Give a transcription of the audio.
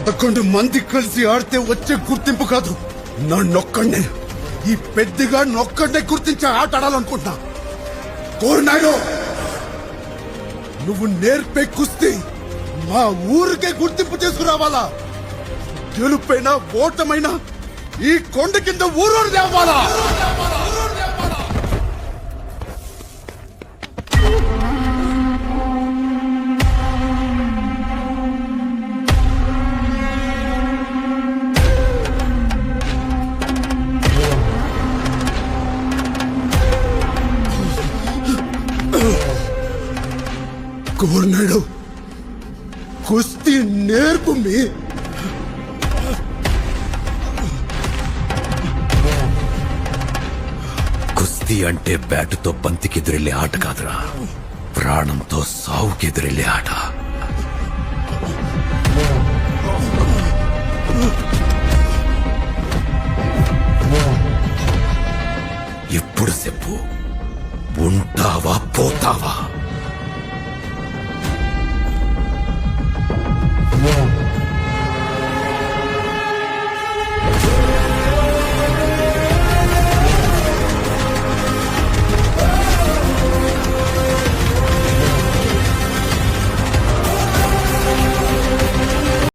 11 మంది కలిసి ఆడితే వచ్చే గుర్తింపు కాదు, నన్నొక్కడే ఈ పెద్దగా నొక్కడే గుర్తించే ఆట ఆడాలనుకుంటున్నా. కోరినాడు నువ్వు నేర్పే కుస్తీ మా ఊరికే గుర్తింపు చేసుకురావాలా. గెలుపైనా ఓటమైనా ఈ కొండ కింద ఊరూరు తేవాలా. కోరినాడు కుస్తీ నేర్పు మీ. కుస్తీ అంటే బ్యాటుతో బంతికెదురెళ్లే ఆట కాదురా, ప్రాణంతో సావుకెదురెళ్లే ఆట. ఇప్పుడు చెప్పు, ఉంటావా పోతావా?